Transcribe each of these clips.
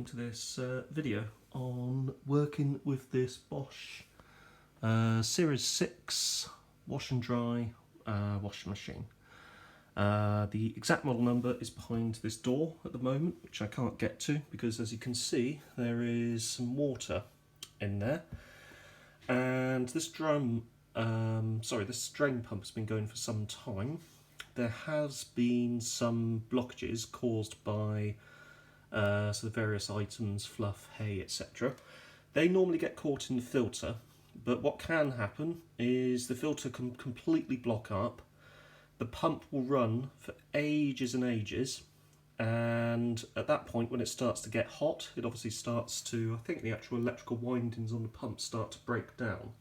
welcome to this video on working with this Bosch Series 6 wash and dry washing machine. The exact model number is behind this door at the moment, which I can't get to because, as you can see, there is some water in there, and this drain pump has been going for some time. There has been some blockages caused by so the various items, fluff, hay, etc. They normally get caught in the filter, but what can happen is the filter can completely block up. The pump will run for ages and ages, and at that point, when it starts to get hot, it obviously starts to, I think the actual electrical windings on the pump start to break down.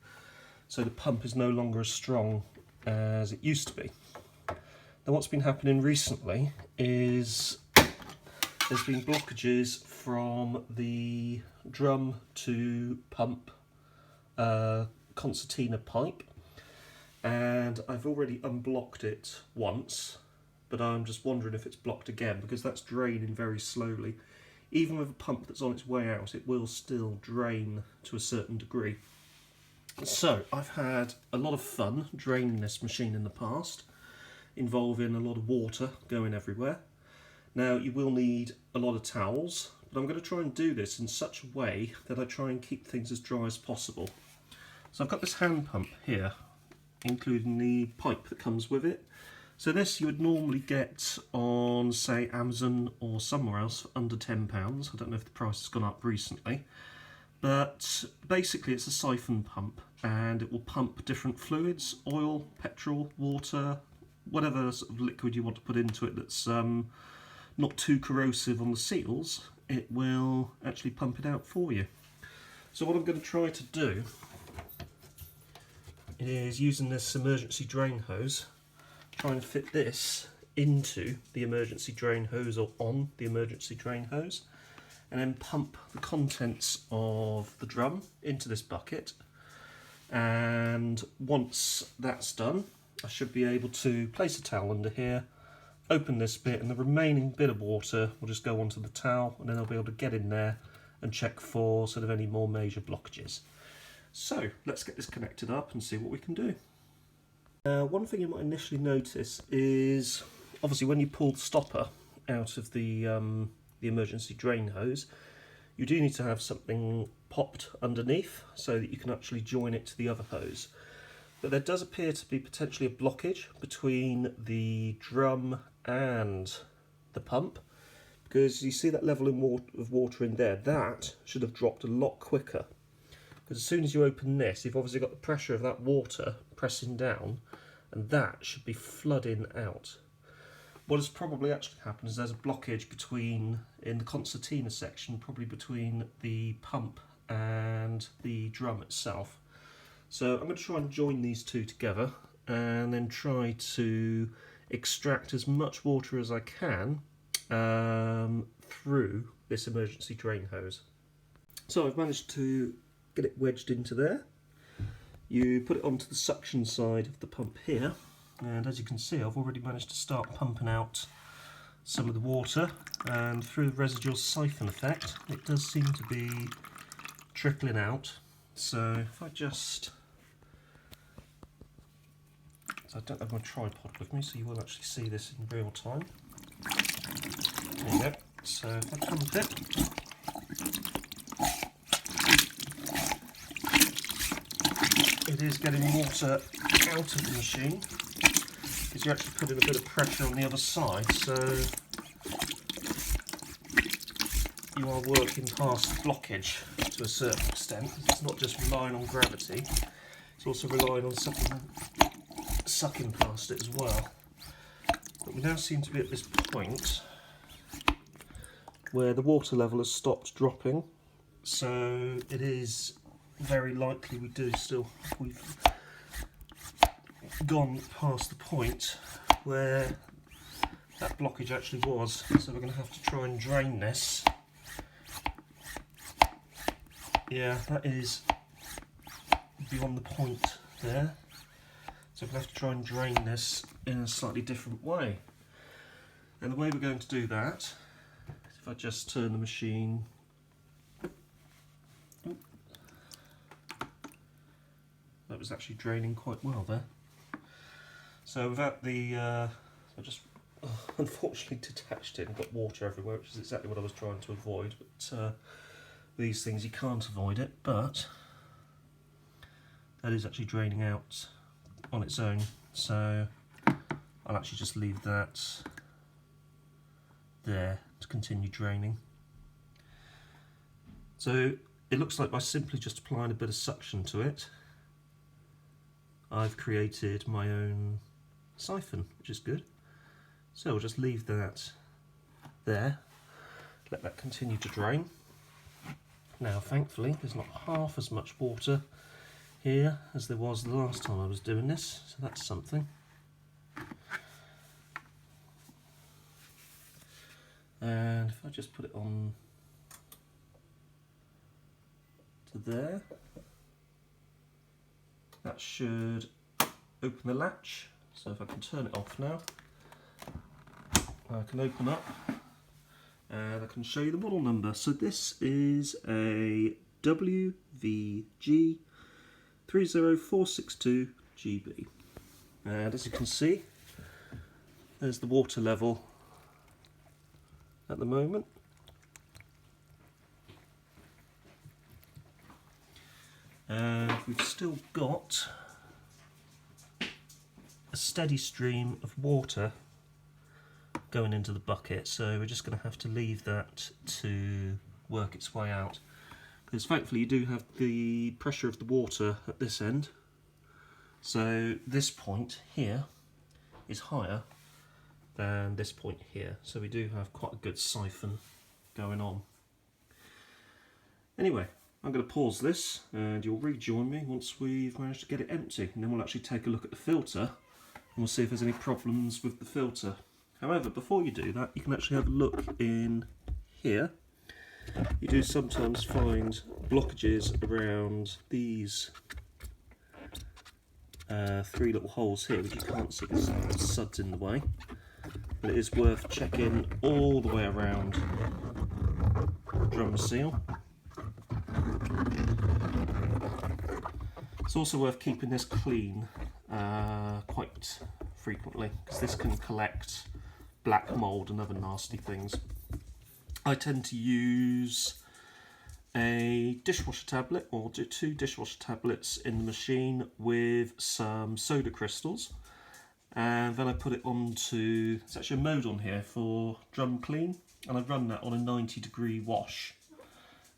So the pump is no longer as strong as it used to be. Now what's been happening recently is there's been blockages from the drum to pump concertina pipe, and I've already unblocked it once, but I'm just wondering if it's blocked again because that's draining very slowly. Even with a pump that's on its way out, it will still drain to a certain degree. So I've had a lot of fun draining this machine in the past, involving a lot of water going everywhere. Now you will need a lot of towels, but I'm going to try and do this in such a way that I try and keep things as dry as possible. So I've got this hand pump here, including the pipe that comes with it. So this you would normally get on, say, Amazon or somewhere else for under £10. I don't know if the price has gone up recently. But basically it's a siphon pump, and it will pump different fluids, oil, petrol, water, whatever sort of liquid you want to put into it that's not too corrosive on the seals. It will actually pump it out for you. So what I'm going to try to do is, using this emergency drain hose, try and fit this into the emergency drain hose or on the emergency drain hose, and then pump the contents of the drum into this bucket. And once that's done, I should be able to place a towel under here, open this bit, and the remaining bit of water will just go onto the towel, and then I'll be able to get in there and check for sort of any more major blockages. So let's get this connected up and see what we can do. One thing you might initially notice is, obviously when you pull the stopper out of the emergency drain hose, you do need to have something popped underneath so that you can actually join it to the other hose. But there does appear to be potentially a blockage between the drum and the pump, because you see that level of water in there, that should have dropped a lot quicker. Because as soon as you open this, you've obviously got the pressure of that water pressing down, and that should be flooding out. What has probably actually happened is there's a blockage in the concertina section, probably between the pump and the drum itself. So I'm going to try and join these two together and then try to extract as much water as I can through this emergency drain hose. So I've managed to get it wedged into there. You put it onto the suction side of the pump here, and as you can see, I've already managed to start pumping out some of the water, and through the residual siphon effect it does seem to be trickling out. So if I just... So I don't have my tripod with me, so you will actually see this in real time. There you go. So if I pump it, it is getting water out of the machine, because you're actually putting a bit of pressure on the other side, so you are working past the blockage to a certain extent. It's not just relying on gravity, it's also relying on something sucking past it as well. But we now seem to be at this point where the water level has stopped dropping, so it is very likely we've gone past the point where that blockage actually was. So we're going to have to try and drain this. Yeah, that is beyond the point there. So we're going to have to try and drain this in a slightly different way. And the way we're going to do that, if I just turn the machine was actually draining quite well there. So without the, I just unfortunately detached it and got water everywhere, which is exactly what I was trying to avoid. But these things, you can't avoid it, but that is actually draining out on its own. So I'll actually just leave that there to continue draining. So it looks like by simply just applying a bit of suction to it, I've created my own siphon, which is good. So we'll just leave that there, let that continue to drain. Now thankfully there's not half as much water here as there was the last time I was doing this, so that's something. And if I just put it on to there, that should open the latch. So if I can turn it off now, I can open up and I can show you the model number. So this is a WVG 30462GB, and as you can see, there's the water level at the moment. And we've still got a steady stream of water going into the bucket, so we're just going to have to leave that to work its way out, because thankfully you do have the pressure of the water at this end, so this point here is higher than this point here, so we do have quite a good siphon going on. Anyway, I'm going to pause this and you'll rejoin me once we've managed to get it empty, and then we'll actually take a look at the filter and we'll see if there's any problems with the filter. However, before you do that, you can actually have a look in here. You do sometimes find blockages around these three little holes here, which you can't see because the suds in the way. But it is worth checking all the way around the drum seal. It's also worth keeping this clean quite frequently, because this can collect black mould and other nasty things. I tend to use a dishwasher tablet or two dishwasher tablets in the machine with some soda crystals, and then I put it onto, there's actually a mode on here for drum clean, and I run that on a 90-degree wash,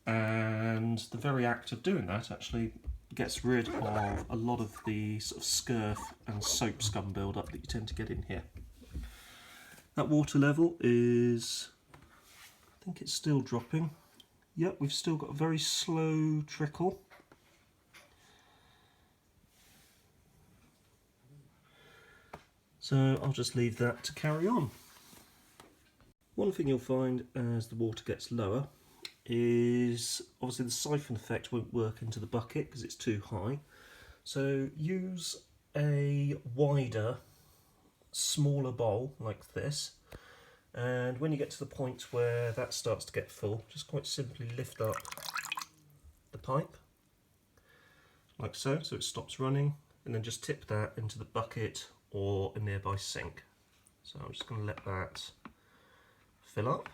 and the very act of doing that actually gets rid of a lot of the sort of scurf and soap scum build-up that you tend to get in here. That water level is, I think it's still dropping. Yep, we've still got a very slow trickle. So I'll just leave that to carry on. One thing you'll find as the water gets lower is obviously the siphon effect won't work into the bucket because it's too high. So use a wider, smaller bowl like this, and when you get to the point where that starts to get full, just quite simply lift up the pipe like so, so it stops running, and then just tip that into the bucket or a nearby sink. So I'm just going to let that fill up,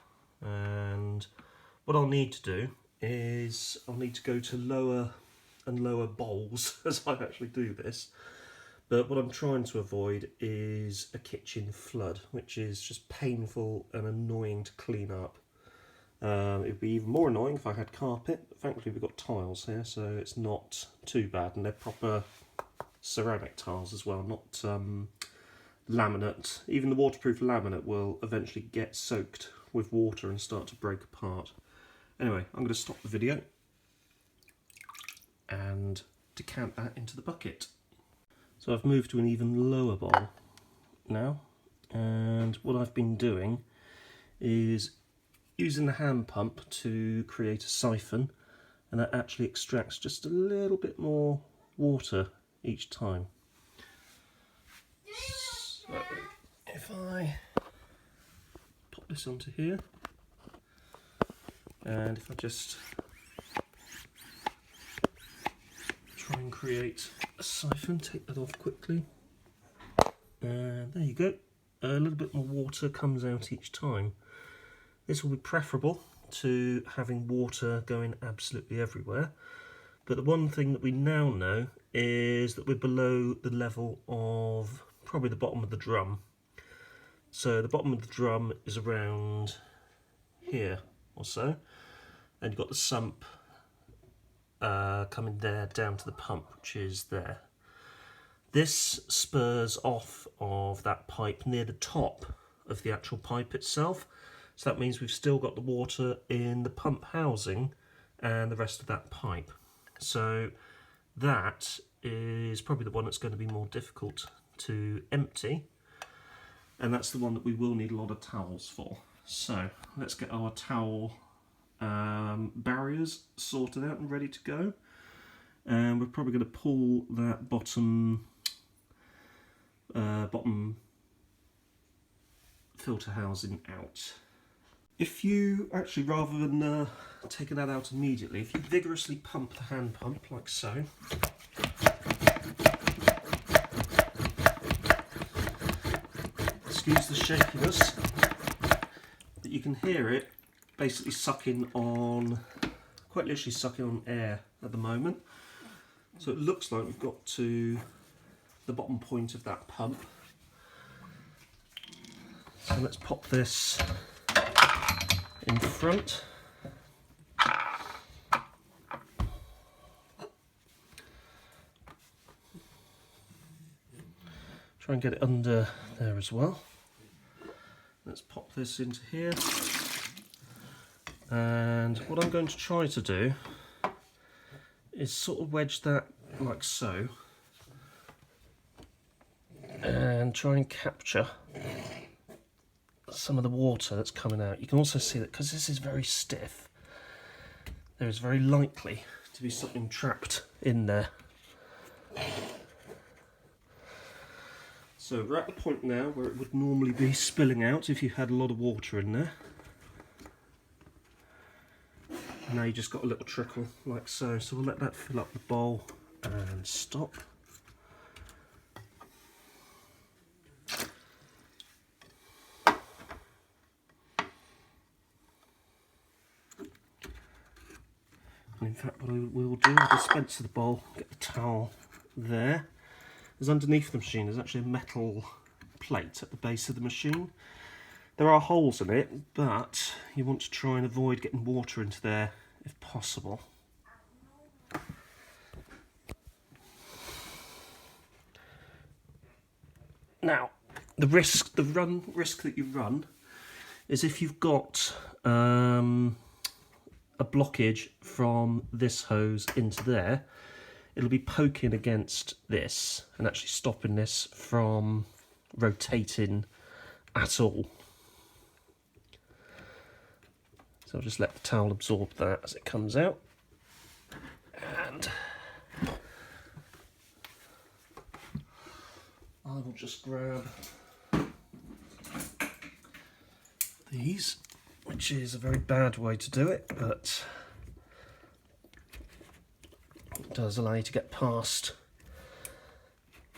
and what I'll need to do is I'll need to go to lower and lower bowls as I actually do this. But what I'm trying to avoid is a kitchen flood, which is just painful and annoying to clean up. It would be even more annoying if I had carpet, but thankfully we've got tiles here, so it's not too bad, and they're proper ceramic tiles as well, not laminate. Even the waterproof laminate will eventually get soaked with water and start to break apart. Anyway, I'm going to stop the video and decant that into the bucket. So I've moved to an even lower bowl now, and what I've been doing is using the hand pump to create a siphon, and that actually extracts just a little bit more water each time. So if I pop this onto here, and if I just try and create siphon, take that off quickly. And there you go. A little bit more water comes out each time. This will be preferable to having water going absolutely everywhere. But the one thing that we now know is that we're below the level of probably the bottom of the drum. So the bottom of the drum is around here or so, and you've got the sump coming there down to the pump, which is there. This spurs off of that pipe near the top of the actual pipe itself, so that means we've still got the water in the pump housing and the rest of that pipe. So that is probably the one that's going to be more difficult to empty, and that's the one that we will need a lot of towels for. So let's get our towel barriers sorted out and ready to go, and we're probably going to pull that bottom filter housing out. If you actually, rather than taking that out immediately, if you vigorously pump the hand pump like so, excuse the shakiness, that you can hear it basically sucking on, quite literally sucking on air at the moment. So it looks like we've got to the bottom point of that pump. So let's pop this in front. Try and get it under there as well. Let's pop this into here. And what I'm going to try to do is sort of wedge that like so, and try and capture some of the water that's coming out. You can also see that because this is very stiff, there is very likely to be something trapped in there. So we're at the point now where it would normally be spilling out if you had a lot of water in there. Now you just got a little trickle like so. So we'll let that fill up the bowl and stop. And in fact, what I will do, I'll dispense the bowl, get the towel there. There's underneath the machine, there's actually a metal plate at the base of the machine. There are holes in it, but you want to try and avoid getting water into there if possible. Now, the risk that you run is if you've got a blockage from this hose into there, it'll be poking against this and actually stopping this from rotating at all. So I'll just let the towel absorb that as it comes out. And I will just grab these, which is a very bad way to do it, but it does allow you to get past.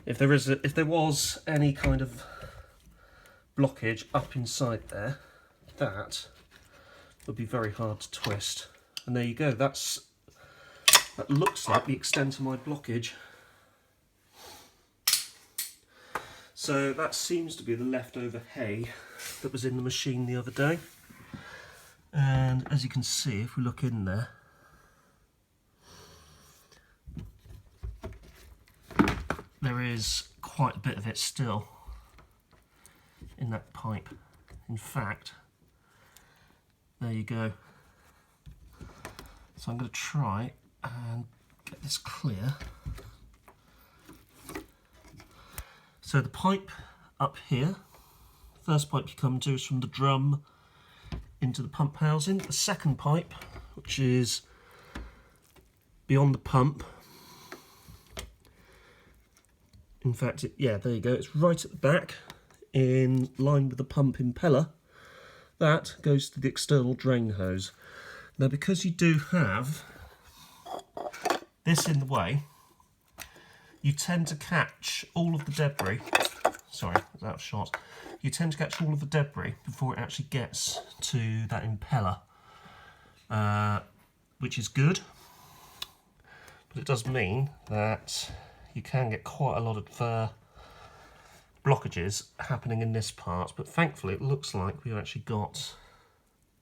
If there was any kind of blockage up inside there, that would be very hard to twist. And there you go, that looks like the extent of my blockage. So that seems to be the leftover hay that was in the machine the other day. And as you can see, if we look in there, there is quite a bit of it still in that pipe. In fact, there you go. So I'm going to try and get this clear. So the pipe up here, first pipe you come to is from the drum into the pump housing. The second pipe, which is beyond the pump, in fact, yeah, there you go, it's right at the back in line with the pump impeller. That goes to the external drain hose. Now, because you do have this in the way, you tend to catch all of the debris. Sorry, that's out of shot. You tend to catch all of the debris before it actually gets to that impeller, which is good. But it does mean that you can get quite a lot of blockages happening in this part, but thankfully it looks like we've actually got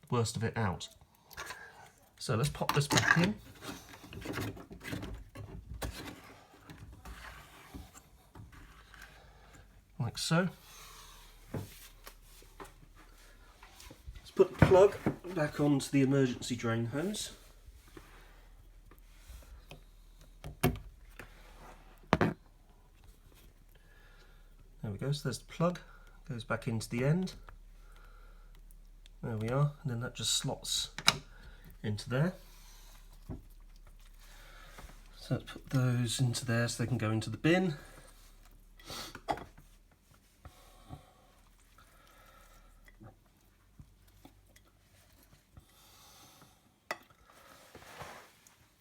the worst of it out. So let's pop this back in. Like so. Let's put the plug back onto the emergency drain hose. There we go, so there's the plug, goes back into the end. There we are, and then that just slots into there. So let's put those into there so they can go into the bin.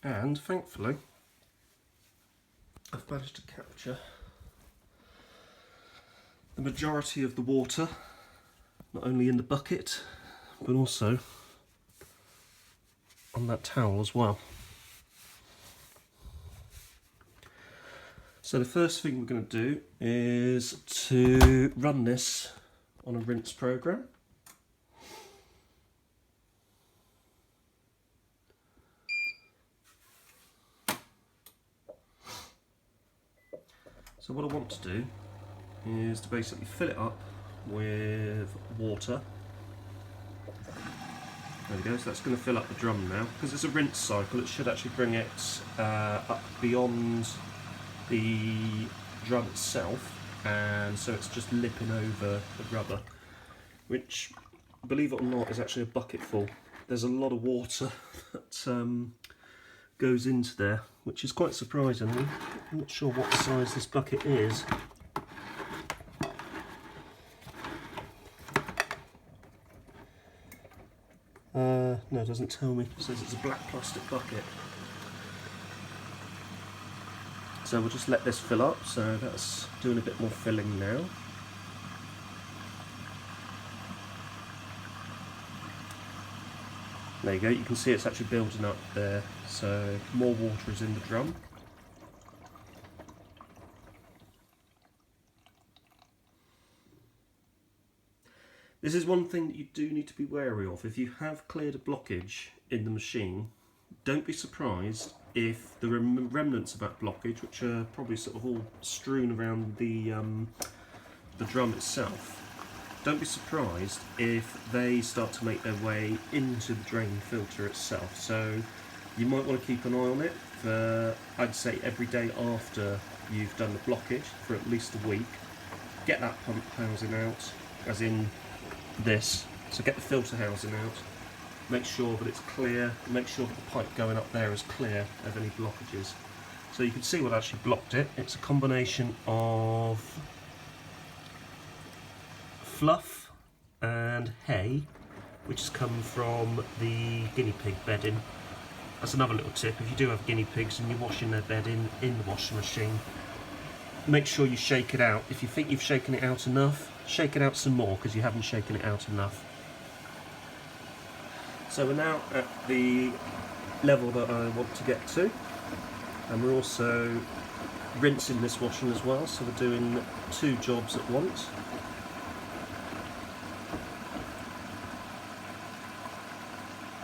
And thankfully, I've managed to capture the majority of the water, not only in the bucket, but also on that towel as well. So the first thing we're going to do is to run this on a rinse program. So what I want to do is to basically fill it up with water. There we go, so that's going to fill up the drum now. Because it's a rinse cycle, it should actually bring it up beyond the drum itself, and so it's just lipping over the rubber, which, believe it or not, is actually a bucket full. There's a lot of water that goes into there, which is quite surprising. I'm not sure what size this bucket is. No, it doesn't tell me. It says it's a black plastic bucket. So we'll just let this fill up, so that's doing a bit more filling now. There you go, you can see it's actually building up there, so more water is in the drum. This is one thing that you do need to be wary of. If you have cleared a blockage in the machine, don't be surprised if the remnants of that blockage, which are probably sort of all strewn around the drum itself, don't be surprised if they start to make their way into the drain filter itself. So you might want to keep an eye on it for, I'd say, every day after you've done the blockage for at least a week. Get that pump housing out, as in this. So get the filter housing out, make sure that it's clear, make sure that the pipe going up there is clear of any blockages. So you can see what actually blocked it. It's a combination of fluff and hay, which has come from the guinea pig bedding. That's another little tip. If you do have guinea pigs and you're washing their bedding in the washing machine, make sure you shake it out. If you think you've shaken it out enough, shake it out some more, because you haven't shaken it out enough. So we're now at the level that I want to get to, and we're also rinsing this washing as well, so we're doing 2 jobs at once.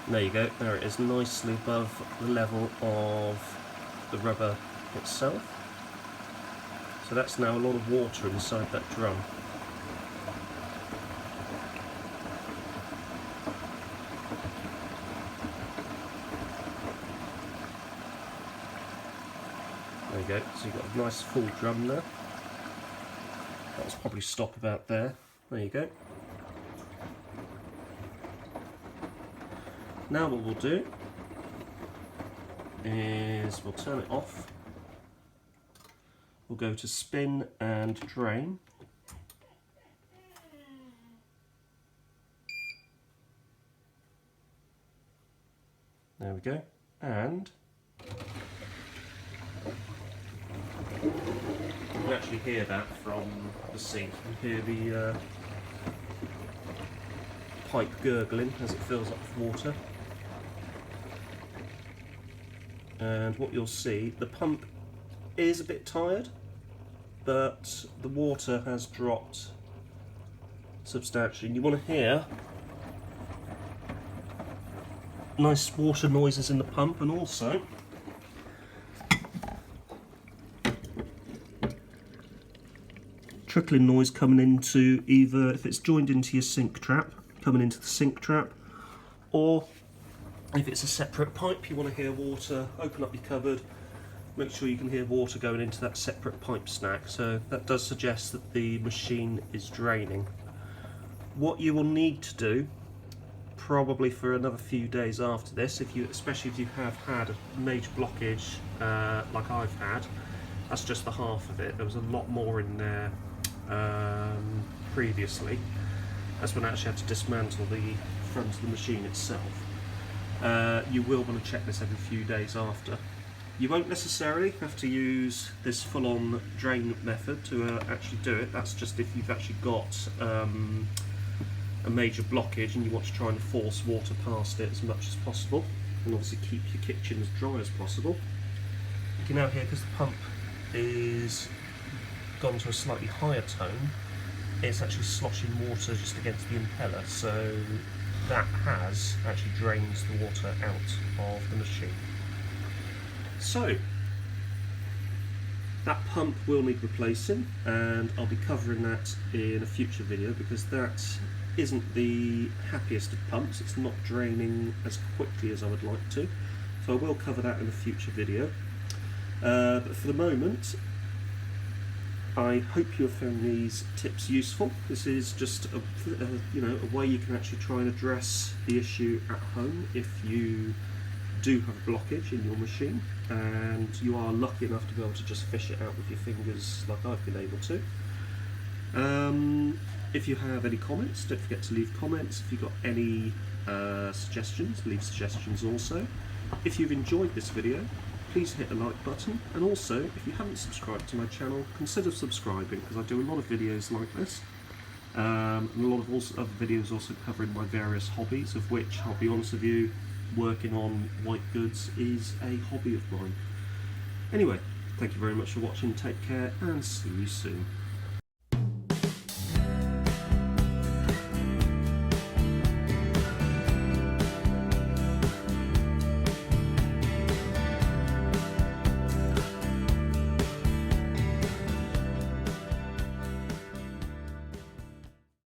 There you go, there it is, nicely above the level of the rubber itself. So that's now a lot of water inside that drum. There you go, so you've got a nice full drum there. That'll probably stop about there. There you go. Now what we'll do is we'll turn it off. We'll go to spin and drain. There we go. And hear that from the sink. You hear the pipe gurgling as it fills up with water. And what you'll see, the pump is a bit tired, but the water has dropped substantially. And you want to hear nice water noises in the pump, and also trickling noise coming into either, if it's joined into your sink trap, coming into the sink trap, or if it's a separate pipe, you want to hear water. Open up your cupboard, make sure you can hear water going into that separate pipe snack. So that does suggest that the machine is draining. What you will need to do, probably for another few days after this, especially if you have had a major blockage like I've had, that's just the half of it. There was a lot more in there previously. That's when I actually had to dismantle the front of the machine itself. You will want to check this every few days after. You won't necessarily have to use this full-on drain method to actually do it. That's just if you've actually got a major blockage and you want to try and force water past it as much as possible, and obviously keep your kitchen as dry as possible. You can now hear, because the pump is gone to a slightly higher tone, it's actually sloshing water just against the impeller, so that has actually drained the water out of the machine. So that pump will need replacing, and I'll be covering that in a future video, because that isn't the happiest of pumps. It's not draining as quickly as I would like to, so I will cover that in a future video. But for the moment, I hope you have found these tips useful. This is just a way you can actually try and address the issue at home if you do have a blockage in your machine and you are lucky enough to be able to just fish it out with your fingers like I've been able to. If you have any comments, don't forget to leave comments. If you've got any suggestions, leave suggestions also. If you've enjoyed this video, please hit the like button, and also if you haven't subscribed to my channel, consider subscribing, because I do a lot of videos like this, and a lot of other videos also covering my various hobbies, of which, I'll be honest with you, working on white goods is a hobby of mine. Anyway, thank you very much for watching, take care, and see you soon.